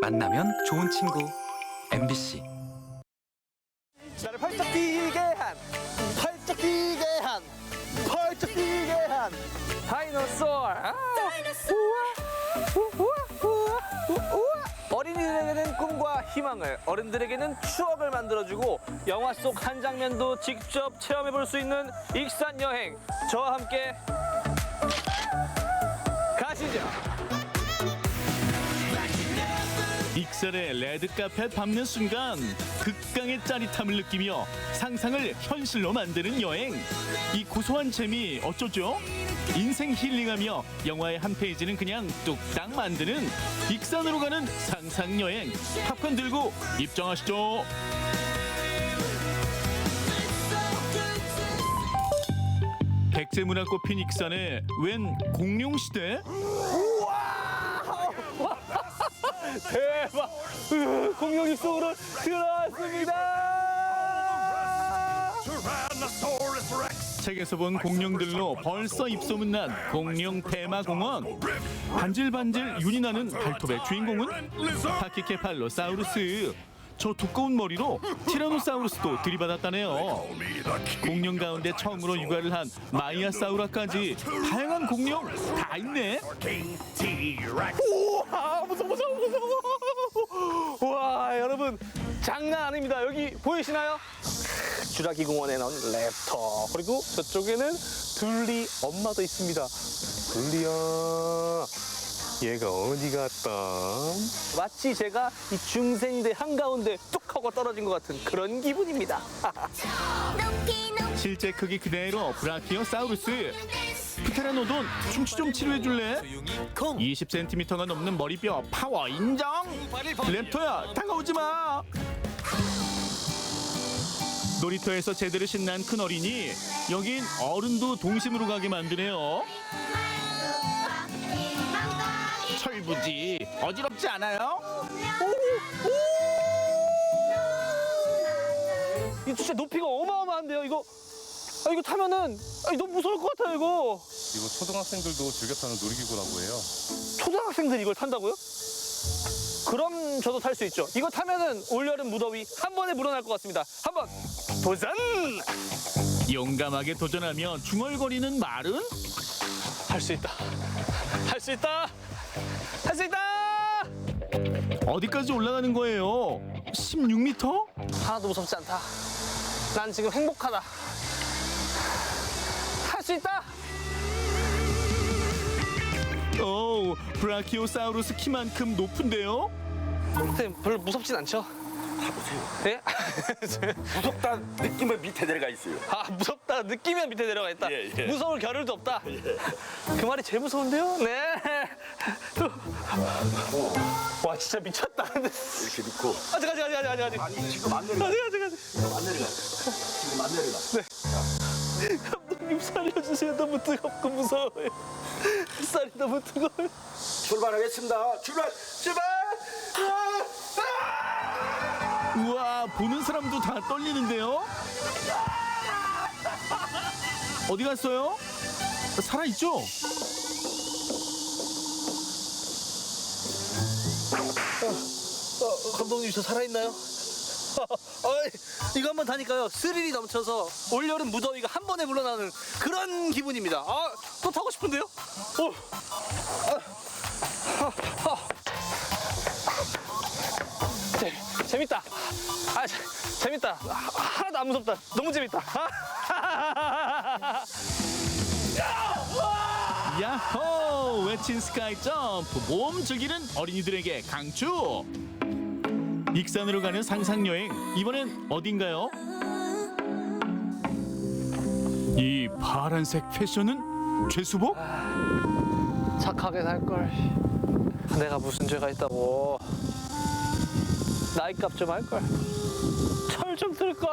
만나면 좋은 친구 MBC. 나를 펄쩍 뛰게 한 다이노소어. 어린이들에게는 꿈과 희망을, 어른들에게는 추억을 만들어주고 영화 속 한 장면도 직접 체험해볼 수 있는 익산 여행, 저와 함께 가시죠. 익산의 레드카펫 밟는 순간 극강의 짜릿함을 느끼며 상상을 현실로 만드는 여행. 이 고소한 재미 어쩌죠? 인생 힐링하며 영화의 한 페이지는 그냥 뚝딱 만드는 익산으로 가는 상상여행. 팝콘 들고 입장하시죠. 백제문화 꽃핀 익산에 웬 공룡시대? 대박! 공룡 입속으로 들어왔습니다. 책에서 본 공룡들로 벌써 입소문난 공룡 테마공원. 반질반질 윤이 나는 발톱의 주인공은 파키케팔로사우루스. 저 두꺼운 머리로 티라노사우루스도 들이받았다네요. 공룡 가운데 처음으로 육아를 한 마이아사우라까지 다양한 공룡 다 있네. 우와, 무서워. 와, 여러분 장난 아닙니다. 여기 보이시나요? 주라기 공원에 나온 랩터, 그리고 저쪽에는 둘리 엄마도 있습니다. 둘리야, 얘가 어디 갔다? 마치 제가 이 중생대 한가운데 뚝 하고 떨어진 것 같은 그런 기분입니다. 실제 크기 그대로 브라키오사우루스. 프테라노돈 충치 좀 치료해줄래? 20cm가 넘는 머리뼈 파워 인정. 랩터야 다가오지 마. 놀이터에서 제대로 신난 큰 어린이, 여긴 어른도 동심으로 가게 만드네요. 철부지 어지럽지 않아요? 이 진짜 높이가 어마어마한데요. 이거 타면은 너무 무서울 것 같아요. 이거 초등학생들도 즐겨 타는 놀이기구라고 해요. 초등학생들이 이걸 탄다고요? 그럼 저도 탈 수 있죠. 이거 타면은 올여름 무더위 한 번에 물어날 것 같습니다. 한번 도전! 용감하게 도전하며 중얼거리는 말은? 할 수 있다. 할 수 있다. 할 수 있다. 어디까지 올라가는 거예요? 16m? 하나도 무섭지 않다. 난 지금 행복하다. 할 수 있다. 오, 브라키오사우루스 키만큼 높은데요? 선생님 별로 무섭진 않죠? 보세요. 예? 무섭다 느낌은 밑에 내려가 있어요. 아, 무섭다 느끼면 밑에 내려가 있다. 예, 예. 무서울 겨를도 없다. 그 말이 제일 무서운데요? 네. 와, 진짜 미쳤다. 이렇게 넣고. 아직. 아니 지금 안 내려가. 아직. 지금 안 내려가. 지금 안 내려가. 감독님 살려주세요. 너무 뜨겁고 무서워요. 쌀이 너무 뜨거워요. 출발하겠습니다. 출발. 우와, 보는 사람도 다 떨리는데요? 어디 갔어요? 살아있죠? 감독님 저 살아있나요? 이거 한번 타니까요 스릴이 넘쳐서 올여름 무더위가 한 번에 물러나는 그런 기분입니다. 또 타고 싶은데요? 재밌다. 재밌다. 하나도 안 무섭다. 너무 재밌다. 야호! 외친 스카이 점프, 몸 즐기는 어린이들에게 강추! 익산으로 가는 상상여행, 이번엔 어딘가요? 이 파란색 패션은 죄수복? 착하게 살걸. 내가 무슨 죄가 있다고. 나이값 좀 할걸. 철 좀 들걸.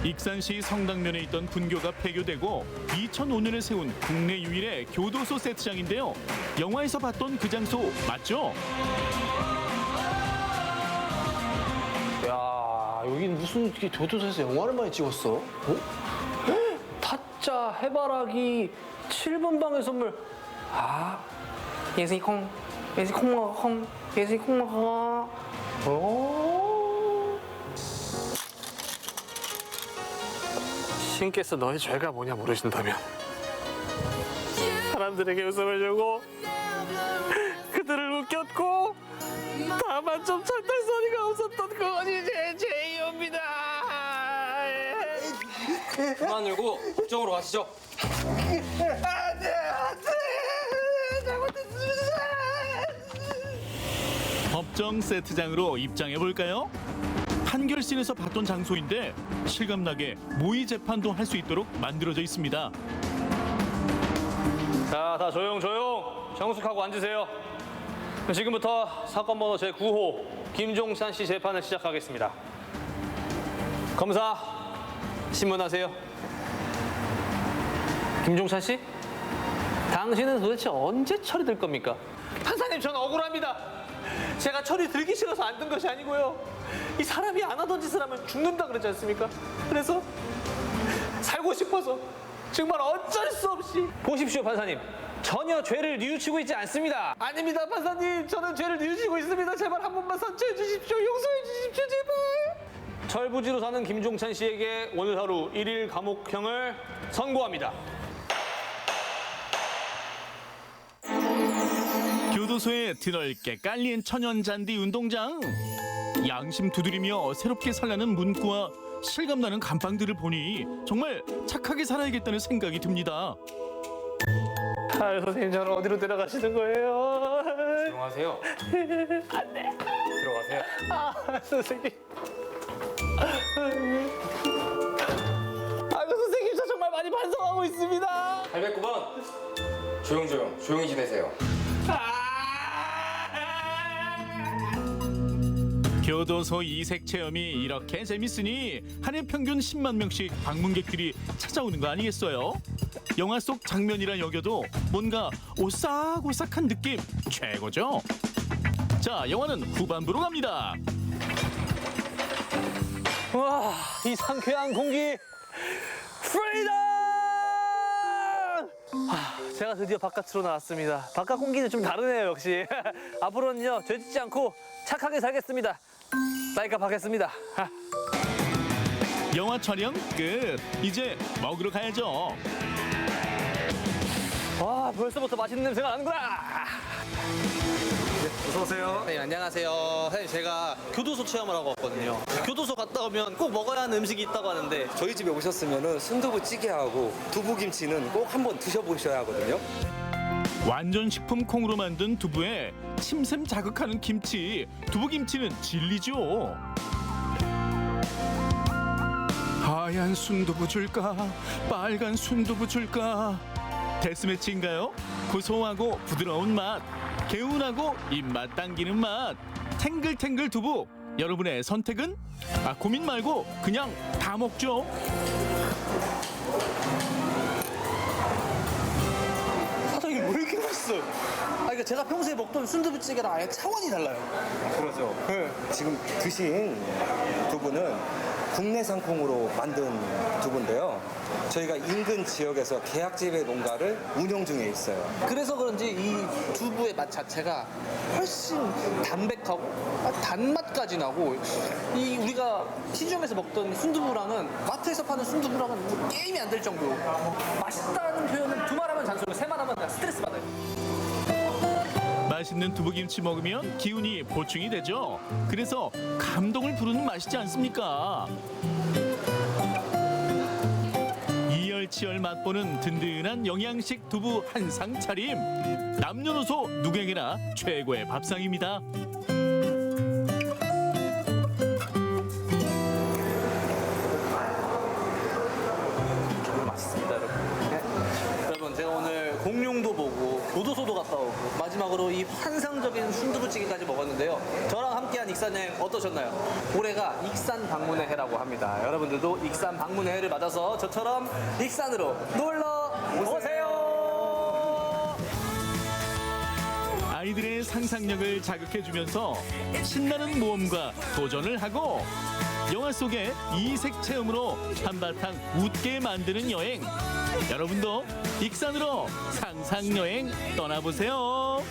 익산시 성당면에 있던 분교가 폐교되고 2005년에 세운 국내 유일의 교도소 세트장인데요. 영화에서 봤던 그 장소 맞죠? 야, 여긴 무슨 이렇게 교도소에서 영화를 많이 찍었어? 타짜 해바라기 7번 방의 선물. 예수콩 먹어 콩 예수콩 먹어. 오. 신께서 너의 죄가 뭐냐 물으신다면 사람들에게 웃음을 주고 그들을 웃겼고 다만 좀 찬탈 소리가 없었던 그것이 제 죄이옵니다. 그만 울고 법정으로 가시죠. 법정 세트장으로 입장해 볼까요? 판결실에서 봤던 장소인데 실감나게 모의 재판도 할 수 있도록 만들어져 있습니다. 자, 다 조용. 정숙하고 앉으세요. 지금부터 사건 번호 제9호 김종찬 씨 재판을 시작하겠습니다. 검사, 신문하세요. 김종찬 씨? 당신은 도대체 언제 처리될 겁니까? 판사님, 저는 억울합니다. 제가 처리 들기 싫어서 안 든 것이 아니고요. 이 사람이 안 하던 짓을 하면 죽는다 그러지 않습니까? 그래서 살고 싶어서 정말 어쩔 수 없이. 보십시오, 판사님. 전혀 죄를 뉘우치고 있지 않습니다. 아닙니다, 판사님. 저는 죄를 뉘우치고 있습니다. 제발 한 번만 선처해 주십시오. 용서해 주십시오, 제발. 철부지로 사는 김종찬 씨에게 오늘 하루 1일 감옥형을 선고합니다. 교도소에 드넓게 깔린 천연잔디 운동장. 양심 두드리며 새롭게 살라는 문구와 실감나는 간판들을 보니 정말 착하게 살아야겠다는 생각이 듭니다. 아유, 선생님, 저는 어디로 데려가시는 거예요? 들어가세요. 안 돼. 들어가세요. 아, 선생님. 아이고, 선생님, 저 정말 많이 반성하고 있습니다. 809번. 조용히 지내세요. 교도소 이색 체험이 이렇게 재밌으니 한 해 평균 10만 명씩 방문객들이 찾아오는 거 아니겠어요? 영화 속 장면이라 여겨도 뭔가 오싹오싹한 느낌 최고죠? 자, 영화는 후반부로 갑니다. 와, 이 상쾌한 공기, 프리덤! 제가 드디어 바깥으로 나왔습니다. 바깥 공기는 좀 다르네요, 역시. 앞으로는요, 죄 짓지 않고 착하게 살겠습니다. 나이가 받겠습니다. 영화 촬영 끝. 이제 먹으러 가야죠. 와, 벌써부터 맛있는 냄새가 나는구나. 어서오세요. 네, 안녕하세요. 사장님, 제가 교도소 체험을 하고 왔거든요. 교도소 갔다 오면 꼭 먹어야 하는 음식이 있다고 하는데 저희 집에 오셨으면 순두부찌개하고 두부김치는 꼭 한번 드셔보셔야 하거든요. 완전 식품 콩으로 만든 두부에 침샘 자극하는 김치. 두부김치는 진리죠. 하얀 순두부 줄까? 빨간 순두부 줄까? 데스매치인가요? 고소하고 부드러운 맛, 개운하고 입맛 당기는 맛, 탱글탱글 두부. 여러분의 선택은? 고민 말고 그냥 다 먹죠. 사장님, 왜 이렇게 맛있어요? 그러니까 제가 평소에 먹던 순두부찌개랑 아예 차원이 달라요. 그러죠. 지금 드신 두부는 국내산 콩으로 만든 두부인데요. 저희가 인근 지역에서 계약재배 농가를 운영 중에 있어요. 그래서 그런지 이 두부의 맛 자체가 훨씬 담백하고 단맛까지 나고, 이 우리가 시중에서 먹던 순두부랑은, 마트에서 파는 순두부랑은 게임이 안 될 정도로 맛있다는 표현은 두 말하면 잔소리, 세 말하면 그냥 스트레스 받아요. 맛있는 두부김치 먹으면 기운이 보충이 되죠. 그래서 감동을 부르는 맛이지 않습니까? 이열치열 맛보는 든든한 영양식 두부 한 상 차림. 남녀노소 누구에게나 최고의 밥상입니다. 맛있습니다, 여러분. 여러분, 제가 오늘 공룡도 보고 교도소도 갔다 오고 마지막으로 이 환상적인 순두부찌개까지 먹었는데요. 저랑 함께한 익산여행 어떠셨나요? 올해가 익산 방문의 해라고 합니다. 여러분들도 익산 방문의 해를 맞아서 저처럼 익산으로 놀러 오세요. 아이들의 상상력을 자극해주면서 신나는 모험과 도전을 하고 영화 속의 이색 체험으로 한바탕 웃게 만드는 여행. 여러분도 익산으로 상상여행 떠나보세요.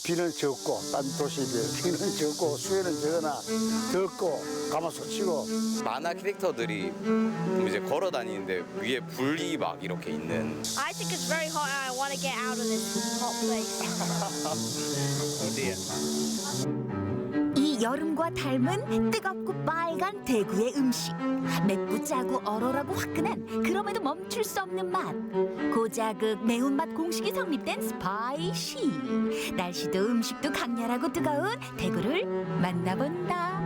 비는 적고 딴 도시들 비는 적고 수해는 적으나 덥고 가마솥 치고 만화 캐릭터들이 이제 걸어 다니는데 위에 불이 막 이렇게 있는. I think it's very hot and I want to get out of this hot place. 이 여름과 닮은 뜨겁고 빨간 대구의 음식. 맵고 짜고 얼얼하고 화끈한 그럼에도 멈출 수 없는 맛. 고자극 매운맛 공식이 성립된 스파이시. 날씨도 음식도 강렬하고 뜨거운 대구를 만나본다.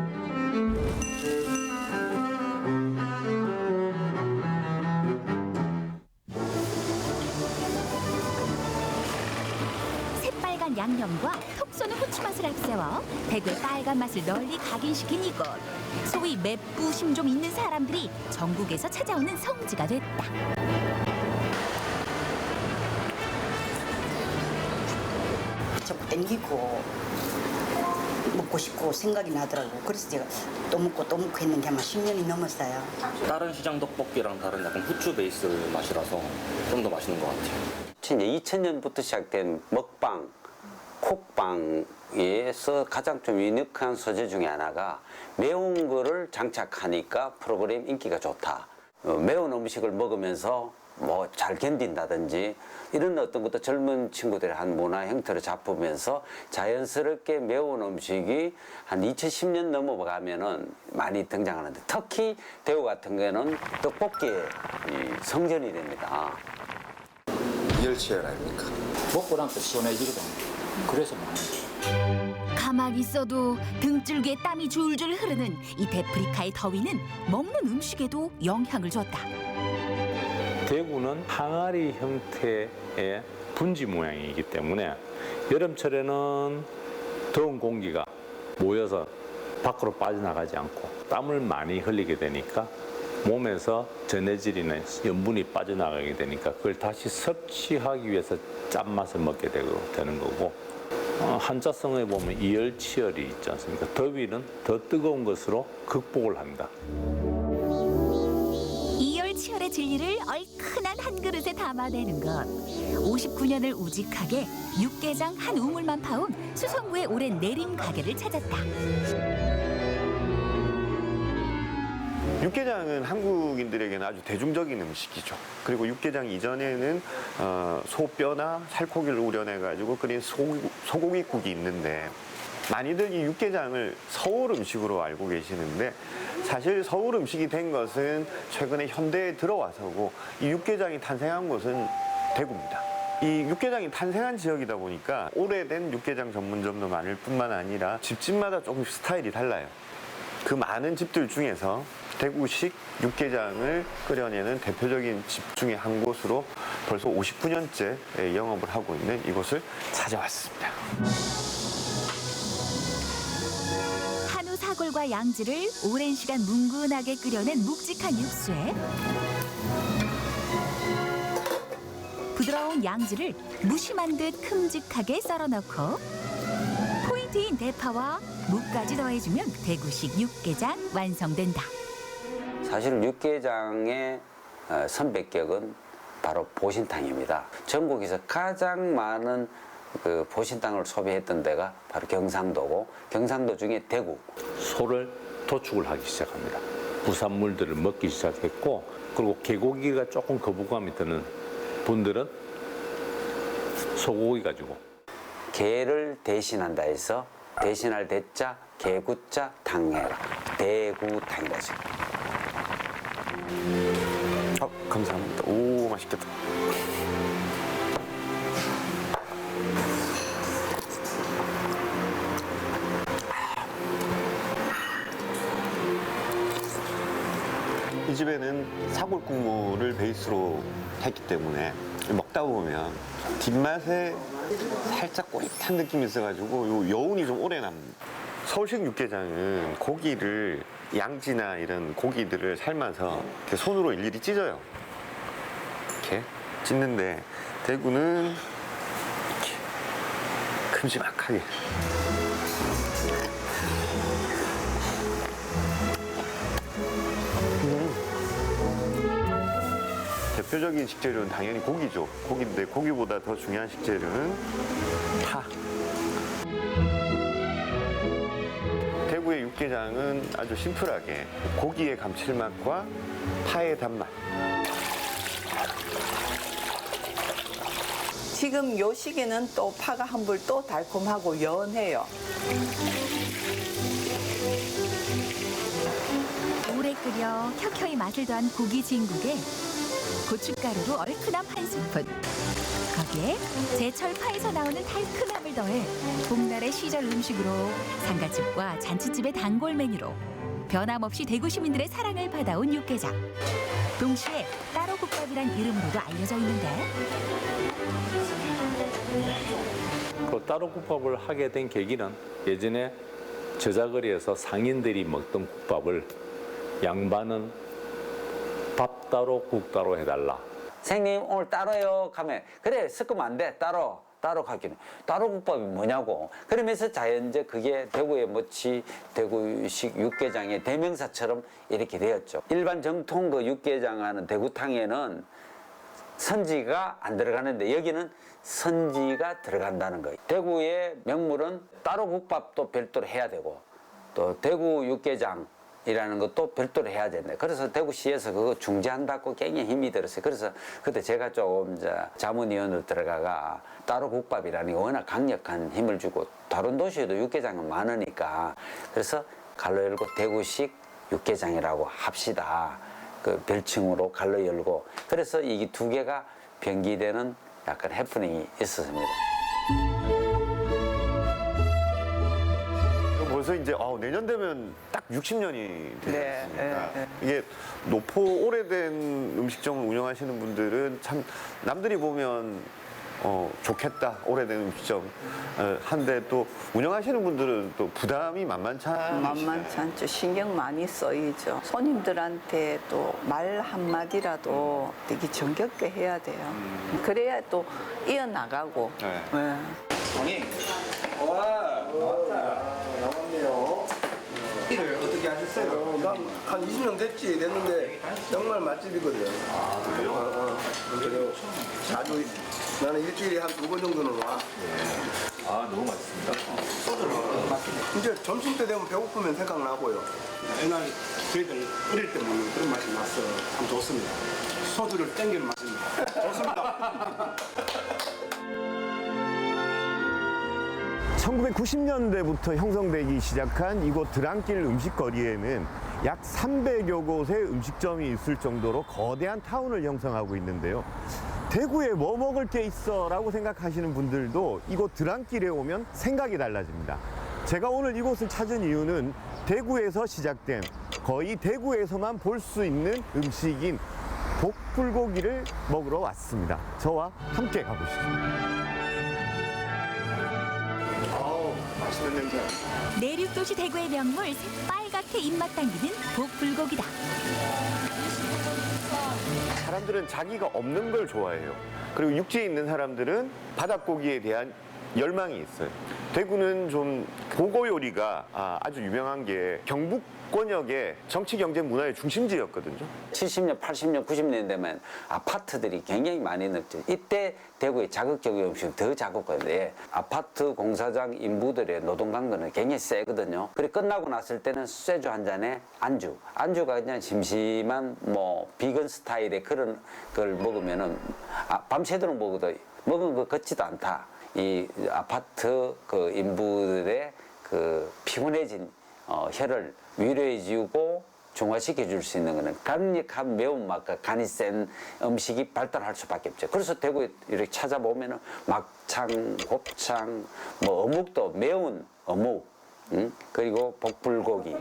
새빨간 양념과 톡 쏘는 후추 맛을 앞세워 대구의 빨간 맛을 널리 각인시킨 이곳. 소위 맵부심 좀 있는 사람들이 전국에서 찾아오는 성지가 됐다. 자꾸 땡기고 먹고 싶고 생각이 나더라고. 그래서 제가 또 먹고 했는 게 아마 10년이 넘었어요. 다른 시장 떡볶이랑 다른 약간 후추 베이스 맛이라서 좀 더 맛있는 것 같아요. 2000년부터 시작된 먹방, 콕방에서 가장 좀 유니크한 소재 중에 하나가 매운 거를 장착하니까 프로그램 인기가 좋다. 매운 음식을 먹으면서 뭐 잘 견딘다든지 이런 어떤 것도 젊은 친구들의 한 문화 형태로 잡으면서 자연스럽게 매운 음식이 한 2010년 넘어가면은 많이 등장하는데, 특히 대구 같은 경우는 떡볶이의 성전이 됩니다. 이열치열 아닙니까? 먹고 나면 또 시원해지거든. 그래서 많이. 가만히 있어도 등줄기에 땀이 줄줄 흐르는 이 데프리카의 더위는 먹는 음식에도 영향을 줬다. 대구는 항아리 형태의 분지 모양이기 때문에 여름철에는 더운 공기가 모여서 밖으로 빠져나가지 않고 땀을 많이 흘리게 되니까 몸에서 전해질이나 염분이 빠져나가게 되니까 그걸 다시 섭취하기 위해서 짠맛을 먹게 되는 거고, 한자성에 보면 이열치열이 있지 않습니까? 더위는 더 뜨거운 것으로 극복을 합니다. 이열치열의 진리를 얼큰한 한 그릇에 담아내는 것. 59년을 우직하게 육개장 한 우물만 파온 수성구의 오랜 내림 가게를 찾았다. 육개장은 한국인들에게는 아주 대중적인 음식이죠. 그리고 육개장 이전에는 소뼈나 살코기를 우려내가지고 끓인 소고기국이 있는데, 많이들 이 육개장을 서울 음식으로 알고 계시는데 사실 서울 음식이 된 것은 최근에 현대에 들어와서고, 이 육개장이 탄생한 곳은 대구입니다. 이 육개장이 탄생한 지역이다 보니까 오래된 육개장 전문점도 많을 뿐만 아니라 집집마다 조금 스타일이 달라요. 그 많은 집들 중에서 대구식 육개장을 끓여내는 대표적인 집 중에 한 곳으로 벌써 59년째 영업을 하고 있는 이곳을 찾아왔습니다. 한우 사골과 양지를 오랜 시간 뭉근하게 끓여낸 묵직한 육수에 부드러운 양지를 무심한 듯 큼직하게 썰어 넣고 포인트인 대파와 무까지 더해주면 대구식 육개장 완성된다. 사실 육개장의 선배격은 바로 보신탕입니다. 전국에서 가장 많은 그 보신탕을 소비했던 데가 바로 경상도고, 경상도 중에 대구. 소를 도축을 하기 시작합니다. 부산물들을 먹기 시작했고, 그리고 개고기가 조금 거부감이 드는 분들은 소고기 가지고 개를 대신한다 해서 대신할 대자, 개구자, 탕해라. 대구탕이라죠. 감사합니다. 오, 맛있겠다. 이 집에는 사골 국물을 베이스로 했기 때문에 먹다 보면 뒷맛에 살짝 꼬릿한 느낌이 있어가지고 요 여운이 좀 오래 남습니다. 서울식 육개장은 고기를 양지나 이런 고기들을 삶아서 이렇게 손으로 일일이 찢어요. 이렇게 찢는데 대구는 이렇게 큼지막하게. 대표적인 식재료는 당연히 고기죠. 고기인데 고기보다 더 중요한 식재료는 파. 대구의 육개장은 아주 심플하게 고기의 감칠맛과 파의 단맛. 지금 요 시기는 또 파가 한불 또 달콤하고 연해요. 오래 끓여 켜켜이 맛을 더한 고기 진국에 고춧가루로 얼큰함 한 스푼. 거기에 제철 파에서 나오는 달큰함을 더해 봄날의 시절 음식으로 상가집과 잔치집의 단골 메뉴로 변함없이 대구 시민들의 사랑을 받아온 육개장. 동시에 따로국밥이란 이름으로도 알려져 있는데 그 따로국밥을 하게 된 계기는 예전에 저자거리에서 상인들이 먹던 국밥을 양반은 밥 따로 국 따로 해달라. 선생님 오늘 따로요 하면 그래 섞으면 안 돼 따로 가기는 따로국밥이 뭐냐고. 그러면서 자연적 그게 대구의 모치 대구식 육개장의 대명사처럼 이렇게 되었죠. 일반 정통 그 육개장하는 대구탕에는 선지가 안 들어가는데 여기는 선지가 들어간다는 거예요. 대구의 명물은 따로국밥도 별도로 해야 되고 또 대구 육개장 이라는 것도 별도로 해야 된다. 그래서 대구시에서 그거 중재한다고 굉장히 힘이 들었어요. 그래서 그때 제가 조금 자문위원으로 들어가가 따로 국밥이라는 게 워낙 강력한 힘을 주고 다른 도시에도 육개장은 많으니까 그래서 갈로 열고 대구식 육개장이라고 합시다. 그 별칭으로 갈로 열고 그래서 이 두 개가 병기되는 약간 해프닝이 있었습니다. 벌써 이제 내년 되면 딱 60년이 되지 네, 않습니까? 네. 이게 노포 오래된 음식점을 운영하시는 분들은 참 남들이 보면 좋겠다 오래된 음식점 한데 또 운영하시는 분들은 또 부담이 만만치 않죠. 신경 많이 쓰이죠. 손님들한테 또 말 한마디라도 되게 정겹게 해야 돼요. 그래야 또 이어나가고. 네. 형님, 와, 나왔네요. 일을 어떻게 하셨어요? 난 한 20년 됐는데 정말 맛집이거든. 그래요? 자주 나는 일주일에 한 2번 정도는 와. 아, 너무 맛있습니다. 소주를 이제 점심 때 되면 배고프면 생각나고요. 옛날 저희들 어릴 때 먹는 그런 맛이 나서 참 좋습니다. 소주를 땡기는 맛입니다. 좋습니다. 1990년대부터 형성되기 시작한 이곳 드랑길 음식거리에는 약 300여 곳의 음식점이 있을 정도로 거대한 타운을 형성하고 있는데요. 대구에 뭐 먹을 게 있어 라고 생각하시는 분들도 이곳 드랑길에 오면 생각이 달라집니다. 제가 오늘 이곳을 찾은 이유는 대구에서 시작된 거의 대구에서만 볼 수 있는 음식인 복불고기를 먹으러 왔습니다. 저와 함께 가보시죠. 맛있는 냄새. 내륙도시 대구의 명물 새빨갛게 입맛 당기는 복불고기다. 사람들은 자기가 없는 걸 좋아해요. 그리고 육지에 있는 사람들은 바닷고기에 대한 열망이 있어요. 대구는 좀 고거 요리가 아주 유명한 게 경북권역의 정치, 경제, 문화의 중심지였거든요. 70년, 80년, 90년 되면 아파트들이 굉장히 많이 넓죠. 이때 대구의 자극적인 음식은 더 자극거든요. 아파트 공사장 인부들의 노동 강도는 굉장히 세거든요. 그래 끝나고 났을 때는 쇠주 한 잔에 안주가 그냥 심심한 비건 스타일의 그런 걸 먹으면은 밤새도록 먹어도 먹은 거 같지도 않다. 이 아파트 그 인부들의 그 피곤해진 혀를 위로해주고 중화시켜 줄 수 있는 거는 강력한 매운맛과 간이 센 음식이 발달할 수밖에 없죠. 그래서 대구에 이렇게 찾아보면은 막창, 곱창, 어묵도 매운 어묵, 그리고 복불고기.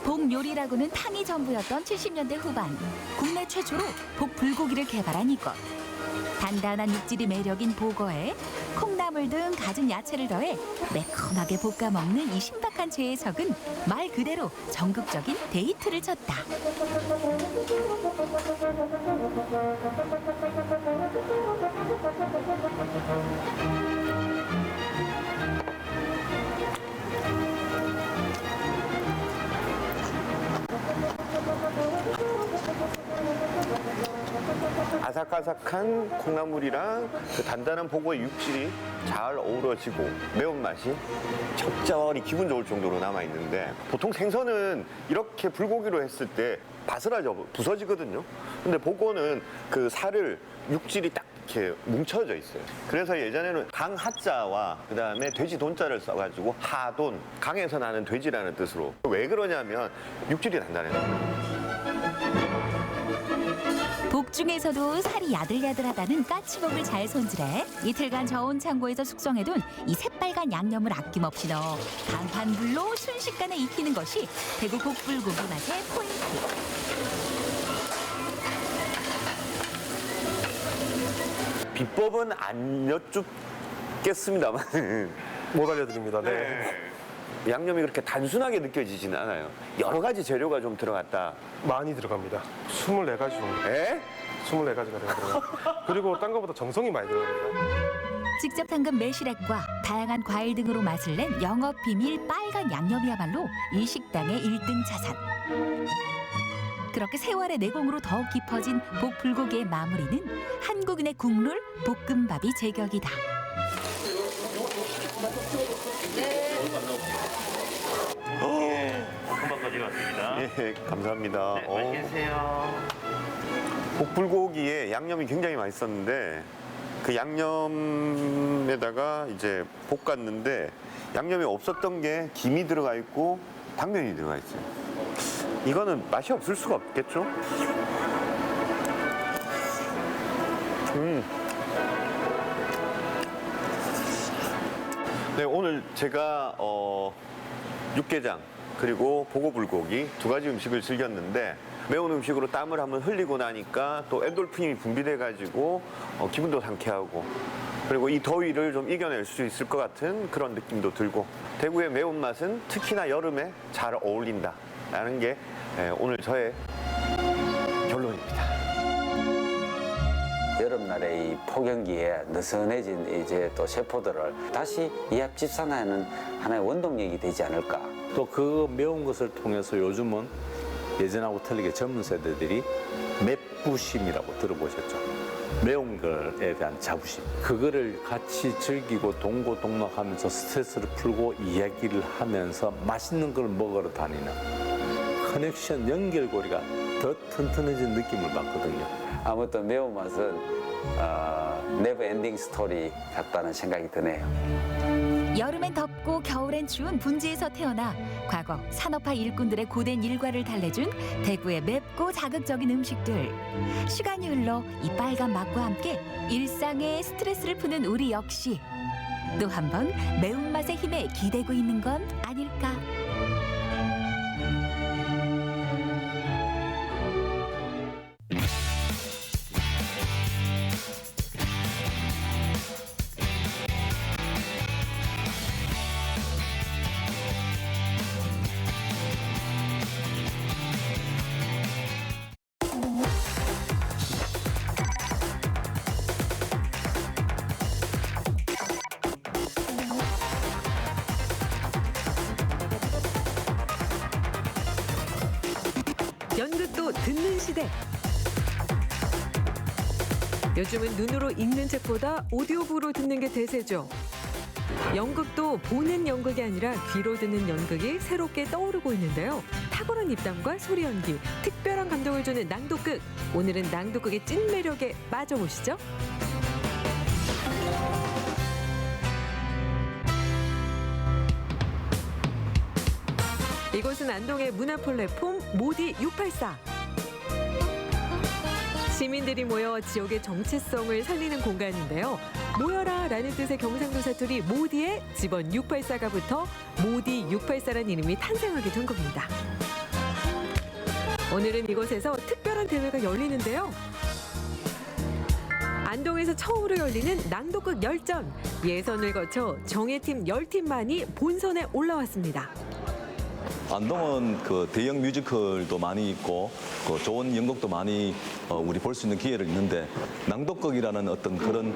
복요리라고는 탕이 전부였던 70년대 후반 국내 최초로 복불고기를 개발한 이것. 단단한 육질이 매력인 보거에 콩나물 콩나물 등 갖은 야채를 더해 매콤하게 볶아 먹는 이 신박한 재해석은 말 그대로 전국적인 데이트를 쳤다. 아삭아삭한 콩나물이랑 그 단단한 보고의 육질이 잘 어우러지고 매운맛이 적절히 기분 좋을 정도로 남아있는데 보통 생선은 이렇게 불고기로 했을 때 바스라져 부서지거든요. 근데 보고는 그 살을 육질이 딱 이렇게 뭉쳐져 있어요. 그래서 예전에는 강하자와 그다음에 돼지 돈자를 써가지고 하돈, 강에서 나는 돼지라는 뜻으로. 왜 그러냐면 육질이 단단해요. 복 중에서도 살이 야들야들하다는 까치복을 잘 손질해 이틀간 저온 창고에서 숙성해둔 이 새빨간 양념을 아낌없이 넣어 강한 불로 순식간에 익히는 것이 대구 복불고기 맛의 포인트. 비법은 안 여쭙겠습니다만 못 알려드립니다. 네. 양념이 그렇게 단순하게 느껴지지는 않아요. 여러 가지 재료가 좀 들어갔다. 많이 들어갑니다. 24가지 정도. 에? 24가지가 들어가요. 그리고 딴 거보다 정성이 많이 들어갑니다. 직접 담근 매실액과 다양한 과일 등으로 맛을 낸 영업 비밀 빨간 양념이야말로 이 식당의 1등 자산. 그렇게 세월의 내공으로 더욱 깊어진 복불고기의 마무리는 한국인의 국룰 볶음밥이 제격이다. 볶음밥까지 왔습니다. 예, 감사합니다. 네, 맛있게 드세요. 복불고기에 양념이 굉장히 맛있었는데 그 양념에다가 이제 볶았는데 양념이 없었던 게 김이 들어가 있고 당면이 들어가 있어요. 이거는 맛이 없을 수가 없겠죠? 네, 오늘 제가 육개장 그리고 보고불고기 두 가지 음식을 즐겼는데 매운 음식으로 땀을 한번 흘리고 나니까 또 엔돌핀이 분비돼가지고 기분도 상쾌하고 그리고 이 더위를 좀 이겨낼 수 있을 것 같은 그런 느낌도 들고 대구의 매운맛은 특히나 여름에 잘 어울린다라는 게 오늘 저의 결론입니다. 여름날에 이 폭염기에 느슨해진 이제 또 세포들을 다시 이합집산하는 하나의 원동력이 되지 않을까. 또 그 매운 것을 통해서 요즘은 예전하고 틀리게 젊은 세대들이 맵부심이라고 들어보셨죠? 매운 것에 대한 자부심. 그거를 같이 즐기고 동고동락하면서 스트레스를 풀고 이야기를 하면서 맛있는 걸 먹으러 다니는 커넥션 연결고리가 더 튼튼해진 느낌을 받거든요. 아무튼 매운맛은 네버 엔딩 스토리 같다는 생각이 드네요. 여름엔 덥고 겨울엔 추운 분지에서 태어나 과거 산업화 일꾼들의 고된 일과를 달래준 대구의 맵고 자극적인 음식들. 시간이 흘러 이 빨간 맛과 함께 일상의 스트레스를 푸는 우리 역시 또 한 번 매운맛의 힘에 기대고 있는 건 아닐까. 연극도 듣는 시대. 요즘은 눈으로 읽는 책보다 오디오북으로 듣는 게 대세죠. 연극도 보는 연극이 아니라 귀로 듣는 연극이 새롭게 떠오르고 있는데요. 탁월한 입담과 소리 연기, 특별한 감동을 주는 낭독극. 오늘은 낭독극의 찐 매력에 빠져보시죠. 이곳은 안동의 문화 플랫폼 모디 684. 시민들이 모여 지역의 정체성을 살리는 공간인데요. 모여라 라는 뜻의 경상도 사투리 모디에 집원 684가 붙어 모디 684라는 이름이 탄생하게 된 겁니다. 오늘은 이곳에서 특별한 대회가 열리는데요. 안동에서 처음으로 열리는 낭독극 열전. 예선을 거쳐 정예팀 10팀만이 본선에 올라왔습니다. 안동은 그 대형 뮤지컬도 많이 있고 그 좋은 연극도 많이 우리 볼 수 있는 기회를 있는데 낭독극이라는 어떤 그런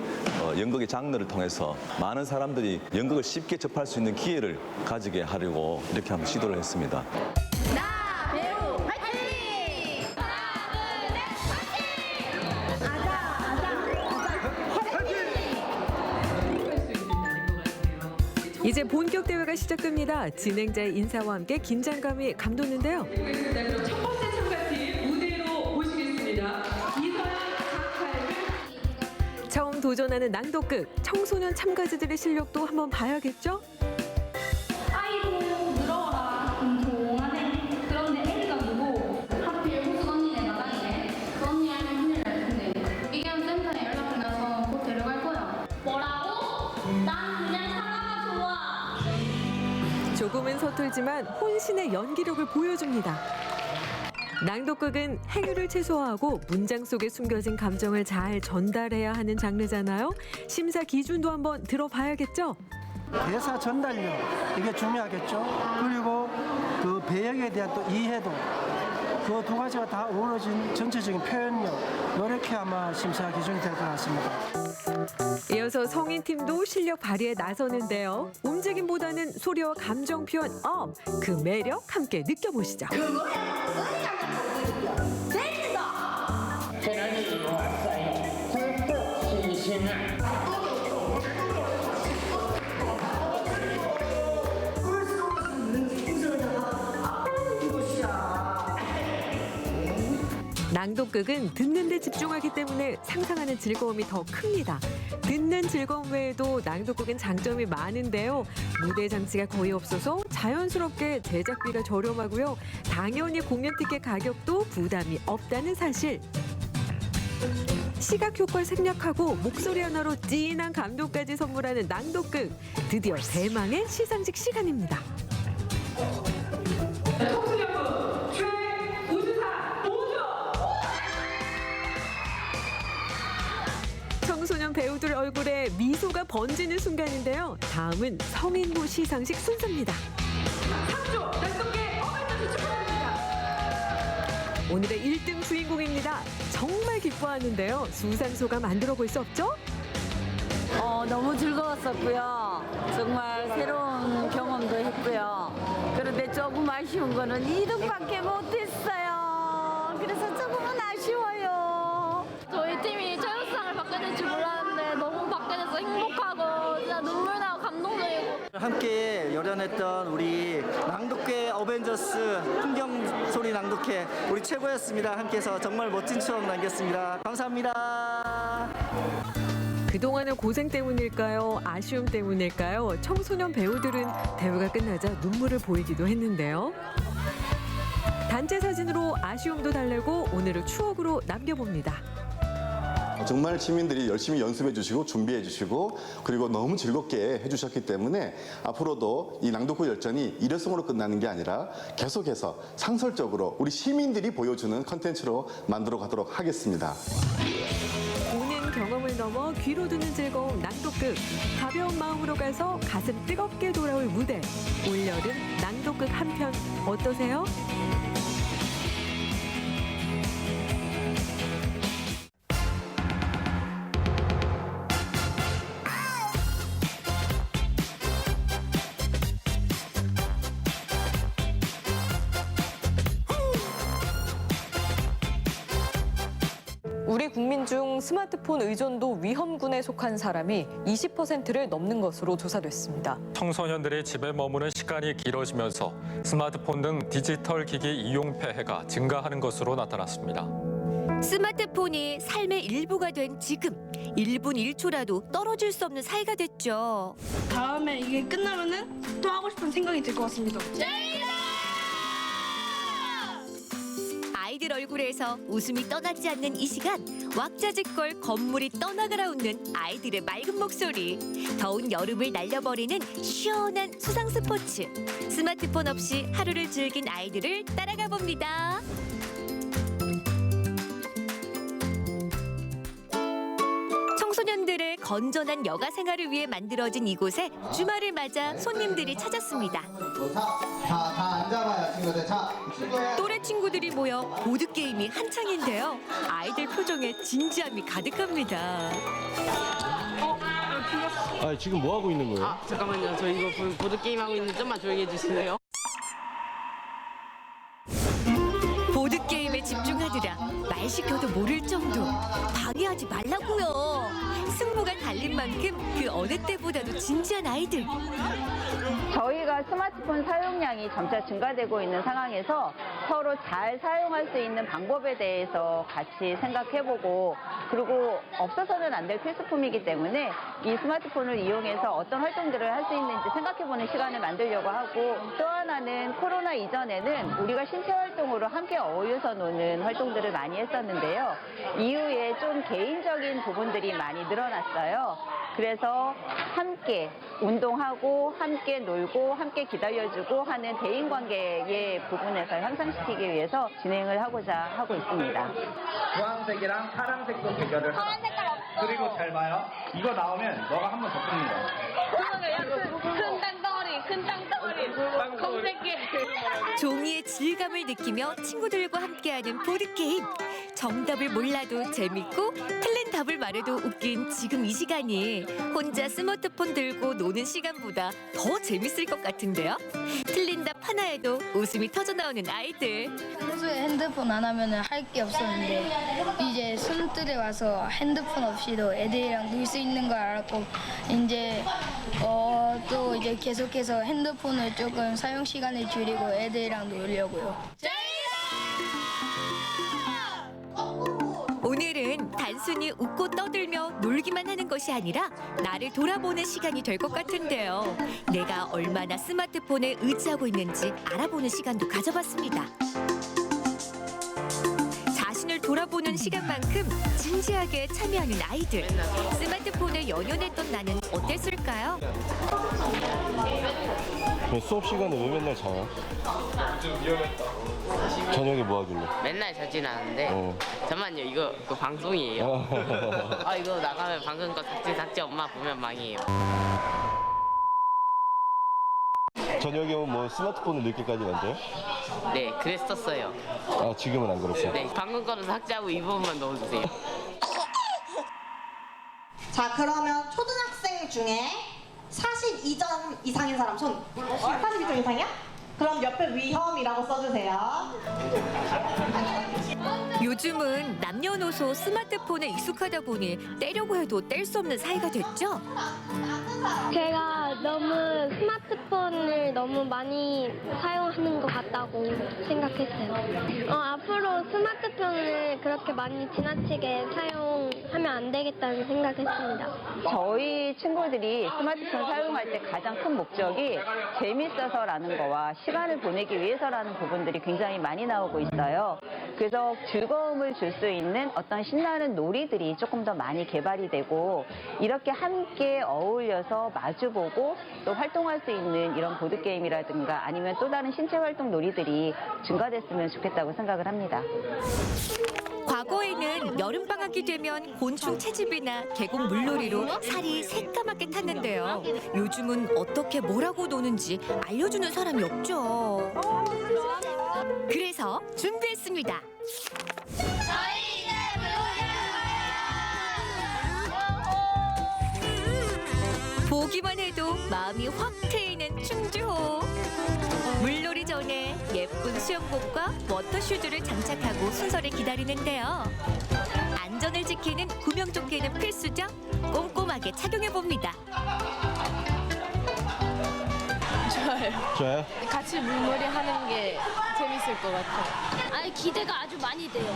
연극의 장르를 통해서 많은 사람들이 연극을 쉽게 접할 수 있는 기회를 가지게 하려고 이렇게 한번 시도를 했습니다. 나 배우 화이팅! 하나, 둘, 셋, 화이팅! 이제 본격 대회가 시작됩니다. 진행자의 인사와 함께 긴장감이 감도는데요. 첫 번째 참가팀 무대로 모시겠습니다. 이서연, 박팔근. 처음 도전하는 낭독극. 청소년 참가자들의 실력도 한번 봐야겠죠? 아이고 늘어라 동안에 그런데 애기가 누구 하필 호수 언니네 나가이네 그 언니 알면 큰일 날 텐데 의견 센터에 연락해놔서 곧 데려갈 거야. 뭐라고? 난 그냥 사과가 좋아. 조금은 서툴지만 혼신의 연기력을 보여줍니다. 낭독극은 행위를 최소화하고 문장 속에 숨겨진 감정을 잘 전달해야 하는 장르잖아요. 심사 기준도 한번 들어봐야겠죠? 대사 전달력 이게 중요하겠죠. 그리고 그 배역에 대한 또 이해도 그 두 가지가 다 어우러진 전체적인 표현력 이렇게 아마 심사 기준이 될 것 같습니다. 이어서 성인팀도 실력 발휘에 나서는데요. 움직임보다는 소리와 감정 표현 업! 그 매력 함께 느껴보시죠. 낭독극은 듣는 데 집중하기 때문에 상상하는 즐거움이 더 큽니다. 듣는 즐거움 외에도 낭독극은 장점이 많은데요. 무대 장치가 거의 없어서 자연스럽게 제작비가 저렴하고요. 당연히 공연 티켓 가격도 부담이 없다는 사실. 시각 효과를 생략하고 목소리 하나로 찐한 감동까지 선물하는 낭독극. 드디어 대망의 시상식 시간입니다. 청소년 배우들 얼굴에 미소가 번지는 순간인데요. 다음은 성인부 시상식 순서입니다. 오늘의 1등 주인공입니다. 정말 기뻐하는데요. 수상소감 안 들어볼 수 없죠? 너무 즐거웠었고요. 정말 새로운 경험도 했고요. 그런데 조금 아쉬운 거는 2등밖에 못했어요. 그래서 조금은 아쉬워요. 저희 팀이 최우수상을 받게 될 줄 몰랐는데 너무 받게 돼서 행복하고 진짜 눈물 나고 감동적이고. 함께 열연했던 우리 낭독회 어벤져스 풍경소리 낭독회 우리 최고였습니다. 함께해서 정말 멋진 추억 남겼습니다. 감사합니다. 그동안의 고생 때문일까요? 아쉬움 때문일까요? 청소년 배우들은 대회가 끝나자 눈물을 보이기도 했는데요. 단체 사진으로 아쉬움도 달래고 오늘을 추억으로 남겨봅니다. 정말 시민들이 열심히 연습해 주시고 준비해 주시고 그리고 너무 즐겁게 해주셨기 때문에 앞으로도 이 낭독극 열전이 일회성으로 끝나는 게 아니라 계속해서 상설적으로 우리 시민들이 보여주는 컨텐츠로 만들어 가도록 하겠습니다. 보는 경험을 넘어 귀로 듣는 즐거움 낭독극. 가벼운 마음으로 가서 가슴 뜨겁게 돌아올 무대. 올여름 낭독극 한 편 어떠세요? 우리 국민 중 스마트폰 의존도 위험군에 속한 사람이 20%를 넘는 것으로 조사됐습니다. 청소년들이 집에 머무는 시간이 길어지면서 스마트폰 등 디지털 기기 이용 폐해가 증가하는 것으로 나타났습니다. 스마트폰이 삶의 일부가 된 지금 1분 1초라도 떨어질 수 없는 사이가 됐죠. 다음에 이게 끝나면은 또 하고 싶은 생각이 들 것 같습니다. 아이들 얼굴에서 웃음이 떠나지 않는 이 시간, 왁자지껄 건물이 떠나가라 웃는 아이들의 맑은 목소리, 더운 여름을 날려버리는 시원한 수상 스포츠. 스마트폰 없이 하루를 즐긴 아이들을 따라가 봅니다. 건전한 여가 생활을 위해 만들어진 이곳에 주말을 맞아 손님들이 찾았습니다. 다 앉아봐요, 친구들. 자, 또래 친구들이 모여 보드게임이 한창인데요. 아이들 표정에 진지함이 가득합니다. 아, 지금 뭐 하고 있는 거예요? 잠깐만요. 저 이거 보드게임 하고 있는데 좀만 조용히 해주실래요? 보드게임에 집중하느라 말 시켜도 모를 정도. 방해하지 말라고요. 승부가 달린 만큼 그 어느 때보다도 진지한 아이들. 저희가 스마트폰 사용량이 점차 증가되고 있는 상황에서 서로 잘 사용할 수 있는 방법에 대해서 같이 생각해보고, 그리고 없어서는 안 될 필수품이기 때문에 이 스마트폰을 이용해서 어떤 활동들을 할 수 있는지 생각해보는 시간을 만들려고 하고, 또 하나는 코로나 이전에는 우리가 신체 활동으로 함께 어울려서 노는 활동들을 많이 했었는데요. 이후에 좀 개인적인 부분들이 많이 늘어났어요. 그래서 함께 운동하고 함께 놀고 함께 기다려주고 하는 대인관계의 부분에서 향상시키기 위해서 진행을 하고자 하고 있습니다. 주황색이랑 파란색도 대결을 하자. 그리고 잘 봐요. 이거 나오면 너가 한 번 더 씁니다. 큰 땅덩어리, 검색기. 종이의 질감을 느끼며 친구들과 함께하는 보드게임. 정답을 몰라도 재밌고 틀린 답을 말해도 웃긴 지금 이 시간이 혼자 스마트폰 들고 노는 시간보다 더 재밌을 것 같은데요. 틀린 답 하나에도 웃음이 터져나오는 아이들. 평소에 핸드폰 안 하면 할 게 없었는데 이제 숨들에 와서 핸드폰 없이도 애들이랑 놀 수 있는 걸 알았고, 이제 또 이제 계속해서 핸드폰을 조금 사용 시간을 줄이고 애들이랑 놀려고요. 오늘은 단순히 웃고 떠들며 놀기만 하는 것이 아니라 나를 돌아보는 시간이 될 것 같은데요. 내가 얼마나 스마트폰에 의지하고 있는지 알아보는 시간도 가져봤습니다. 자신을 돌아보는 시간만큼 진지하게 참여하는 아이들. 스마트폰에 연연했던 나는 어땠을까요? 수업 시간에 왜 맨날 자요? 저녁에 뭐 하길래? 맨날 자진 않은데. 잠깐만요. 이거 방송이에요. 아, 이거 나가면 방금 거 삭제 엄마 보면 망해요. 저녁에 오면 뭐 스마트폰을 늦게까지 만져요? 네, 그랬었어요. 아, 지금은 안 그렇고? 네, 방금 거는 삭제하고 이 부분만 넣어주세요. 자, 그러면 초등학생 중에 42점 이상인 사람 손. 42점 이상이야? 그럼 옆에 위험이라고 써주세요. 요즘은 남녀노소 스마트폰에 익숙하다 보니 떼려고 해도 뗄 수 없는 사이가 됐죠? 제가 너무 스마트폰을 너무 많이 사용하는 것 같다고 생각했어요. 앞으로 스마트폰을 그렇게 많이 지나치게 사용하면 안 되겠다는 생각했습니다. 저희 친구들이 스마트폰 사용할 때 가장 큰 목적이 재밌어서라는 거와 시간을 보내기 위해서라는 부분들이 굉장히 많이 나오고 있어요. 그래서 즐거움을 줄 수 있는 어떤 신나는 놀이들이 조금 더 많이 개발이 되고, 이렇게 함께 어울려서 마주보고 또 활동할 수 있는 이런 보드게임이라든가 아니면 또 다른 신체 활동 놀이들이 증가됐으면 좋겠다고 생각을 합니다. 과거에는 여름방학이 되면 곤충 채집이나 계곡 물놀이로 살이 새까맣게 탔는데요. 요즘은 어떻게 뭐라고 노는지 알려주는 사람이 없죠. 그래서 준비했습니다. 보기만 해도 마음이 확 트이는 충주호. 물놀이 전에 예쁜 수영복과 워터슈즈를 장착하고 순서를 기다리는데요. 안전을 지키는 구명조끼는 필수죠. 꼼꼼하게 착용해봅니다. 좋아요? 같이 물놀이 하는 게 재밌을 것 같아요. 아니, 기대가 아주 많이 돼요.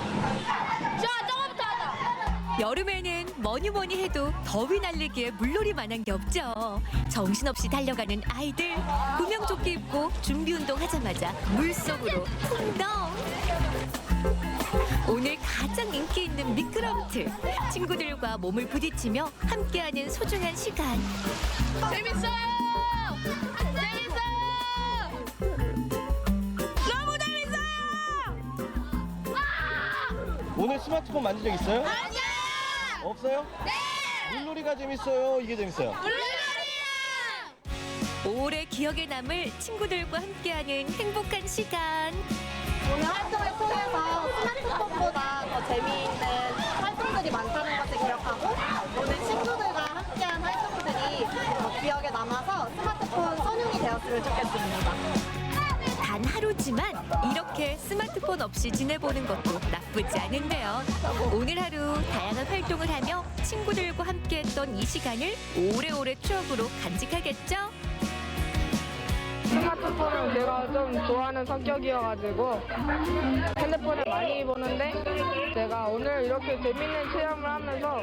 자, 저거부터 하자. 여름에는 뭐니 해도 더위 날리기에 물놀이만한 게 없죠. 정신없이 달려가는 아이들. 구명조끼 입고 준비운동 하자마자 물속으로 풍덩. 오늘 가장 인기 있는 미끄럼틀. 친구들과 몸을 부딪히며 함께하는 소중한 시간. 재밌어요! 너무 재밌어요! 오늘 스마트폰 만진 적 있어요? 아니야! 없어요? 네! 물놀이가 재밌어요? 이게 재밌어요? 오래 기억에 남을 친구들과 함께하는 행복한 시간. 오늘 활동을 통해서 스마트폰보다 더 재미있는 활동들이 많다는 것을 기억하고 오늘 친구들과 함께한 활동들이 더 기억에 남아서 스마트폰 선용이 되었으면 좋겠습니다. 단 하루지만 이렇게 스마트폰 없이 지내보는 것도 나쁘지 않은데요. 오늘 하루 다양한 활동을 하며 친구들과 함께했던 이 시간을 오래오래 추억으로 간직하겠죠? 스마트폰을 제가 좀 좋아하는 성격이어가지고 핸드폰을 많이 보는데 제가 오늘 이렇게 재밌는 체험을 하면서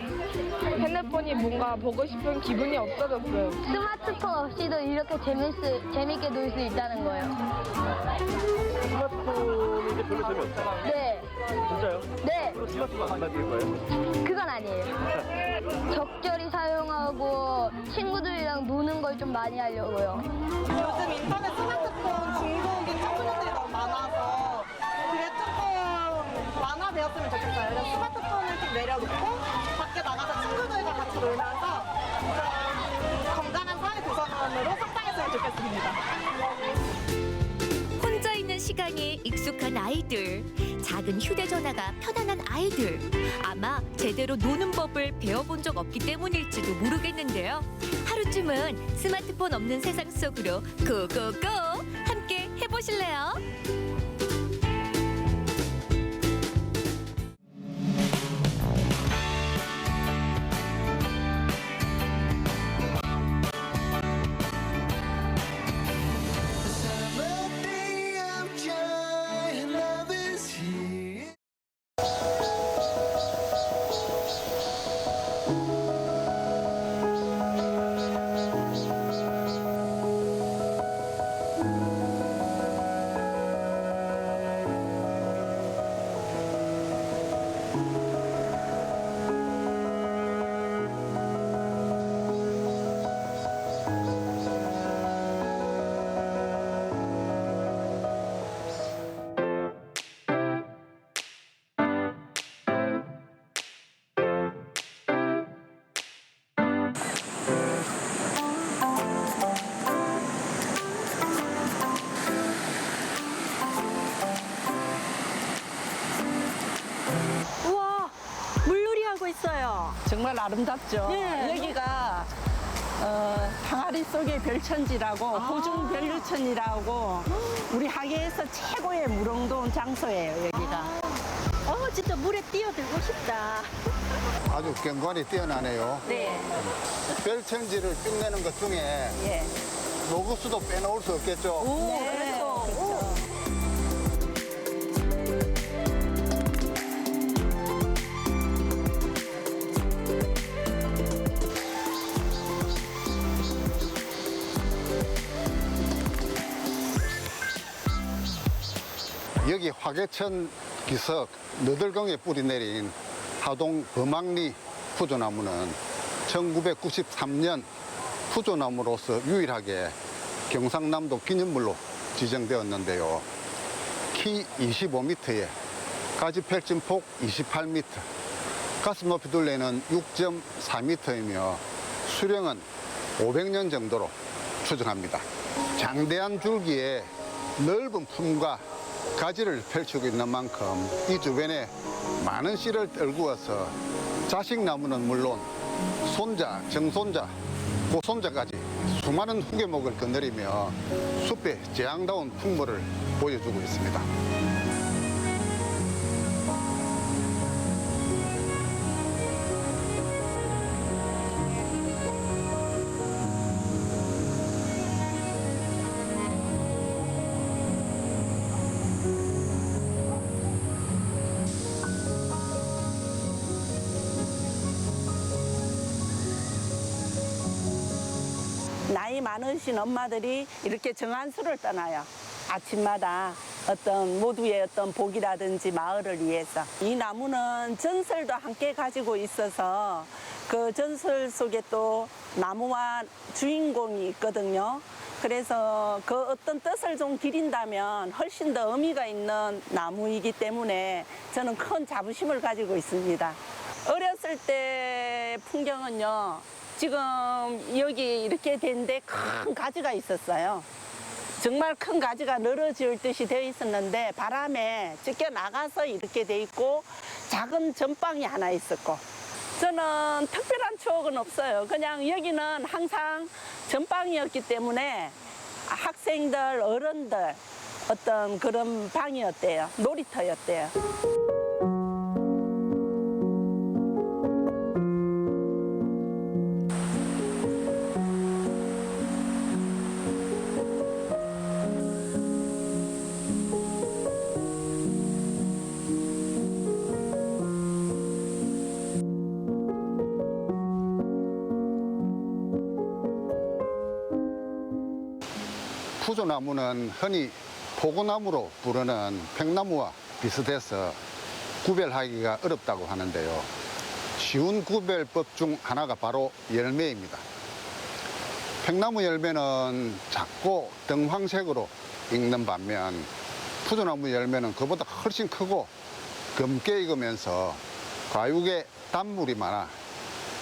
핸드폰이 뭔가 보고 싶은 기분이 없어졌어요. 스마트폰 없이도 이렇게 재밌게 놀 수 있다는 거예요. 스마트폰이 이제 별로 재미없어요? 네. 진짜요? 네. 그럼 스마트폰 안 만들 거예요? 그건 아니에요. 적절히 사용하고 친구들이랑 노는 걸 좀 많이 하려고요. 요즘 인터넷 스마트폰 중독인 청소년들이 너무 많아서 그게 조금 완화되었으면 좋겠어요. 그래서 스마트폰을 좀 내려놓고 밖에 나가서 친구들과 같이 놀면서 좀 건강한 사회 구성원으로 성장했으면 좋겠습니다. 혼자 있는 시간이 익숙한 아이들, 작은 휴대전화가 편안한 아이들. 아마 제대로 노는 법을 배워본 적 없기 때문일지도 모르겠는데요. 하루쯤은 스마트폰 없는 세상 속으로 고고고 함께 해보실래요? 우와, 물놀이 하고 있어요. 정말 아름답죠. 네. 여기가 항아리 속의 별천지라고 호중 별류천이라고 우리 학예에서 최고의 무릉도운 장소예요. 여기가. 진짜 물에 뛰어들고 싶다. 아주 경관이 뛰어나네요. 네. 별천지를 빛내는 것 중에 로그수도 빼놓을 수 없겠죠. 네. 그렇죠. 여기 화개천 기석 너덜강에 뿌리 내린 하동 범학리 푸조나무는 1993년 푸조나무로서 유일하게 경상남도 기념물로 지정되었는데요. 키 25m에 가지 펼침폭 28m, 가슴 높이 둘레는 6.4m이며 수령은 500년 정도로 추정합니다. 장대한 줄기에 넓은 품과 가지를 펼치고 있는 만큼 이 주변에 많은 씨를 떨구어서 자식나무는 물론 손자, 정손자, 고손자까지 수많은 후계목을 거느리며 숲의 재앙다운 풍물을 보여주고 있습니다. 나이 많으신 엄마들이 이렇게 정한수를 떠나요. 아침마다 어떤 모두의 어떤 복이라든지 마을을 위해서. 이 나무는 전설도 함께 가지고 있어서 그 전설 속에 또 나무와 주인공이 있거든요. 그래서 그 어떤 뜻을 좀 기린다면 훨씬 더 의미가 있는 나무이기 때문에 저는 큰 자부심을 가지고 있습니다. 어렸을 때 푸조나무의 풍경은요. 지금 여기 이렇게 된데 큰 가지가 있었어요. 정말 큰 가지가 늘어질 듯이 되어 있었는데 바람에 찢겨 나가서 이렇게 돼 있고 작은 전방이 하나 있었고 저는 특별한 추억은 없어요. 그냥 여기는 항상 전방이었기 때문에 학생들, 어른들 어떤 그런 방이었대요. 놀이터였대요. 푸조나무는 흔히 포고나무로 부르는 팽나무와 비슷해서 구별하기가 어렵다고 하는데요. 쉬운 구별법 중 하나가 바로 열매입니다. 팽나무 열매는 작고 등황색으로 익는 반면 푸조나무 열매는 그보다 훨씬 크고 검게 익으면서 과육에 단물이 많아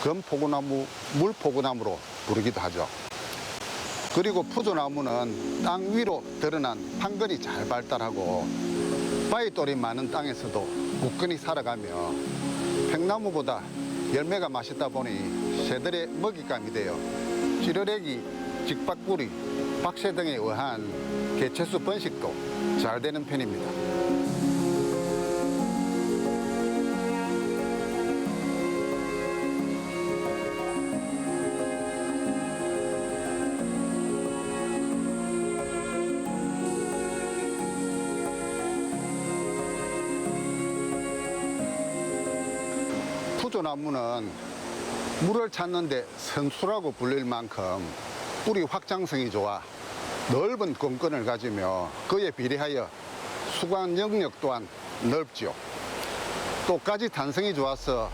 검포고나무, 물포고나무로 부르기도 하죠. 그리고 푸조나무는 땅 위로 드러난 판근이 잘 발달하고 바위돌이 많은 땅에서도 굳건히 살아가며 팽나무보다 열매가 맛있다 보니 새들의 먹잇감이 되어 찌르레기, 직박구리, 박새 등에 의한 개체수 번식도 잘 되는 편입니다. 푸조나무는 물을 찾는데 선수라고 불릴 만큼 뿌리 확장성이 좋아 넓은 끈끈을 가지며 그에 비례하여 수관 영역 또한 넓지요. 또 가지 탄성이 좋아서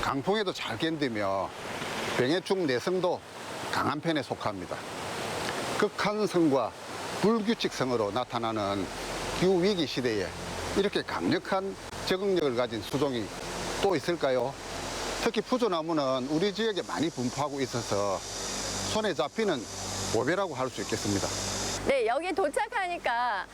강풍에도 잘 견디며 병해충 내성도 강한 편에 속합니다. 극한성과 불규칙성으로 나타나는 기후위기 시대에 이렇게 강력한 적응력을 가진 수종이 또 있을까요? 특히 푸조나무는 우리 지역에 많이 분포하고 있어서 손에 잡히는 보배라고 할 수 있겠습니다. 네, 여기 도착하니까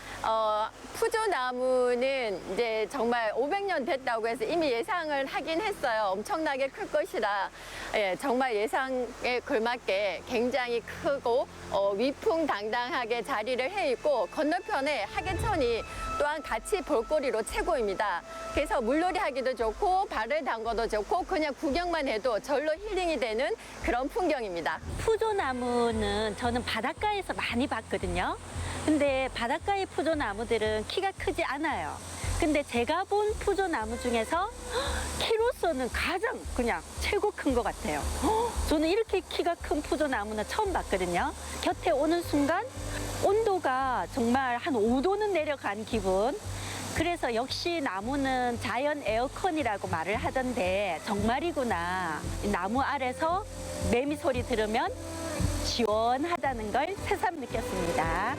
푸조나무는 이제 정말 500년 됐다고 해서 이미 예상을 하긴 했어요. 엄청나게 클 것이라. 예, 정말 예상에 걸맞게 굉장히 크고 위풍당당하게 자리를 해 있고 건너편에 하계천이 또한 같이 볼거리로 최고입니다. 그래서 물놀이 하기도 좋고 발을 담궈도 좋고 그냥 구경만 해도 절로 힐링이 되는 그런 풍경입니다. 푸조나무는 저는 바닷가에서 많이 봤거든요. 근데 바닷가의 푸조나무들은 키가 크지 않아요. 근데 제가 본 푸조나무 중에서 키로수는 가장 그냥 최고 큰 것 같아요. 저는 이렇게 키가 큰 푸조나무는 처음 봤거든요. 곁에 오는 순간 온도가 정말 한 5도는 내려간 기분. 그래서 역시 나무는 자연 에어컨이라고 말을 하던데 정말이구나. 나무 아래서 매미 소리 들으면 시원하다는 걸 새삼 느꼈습니다.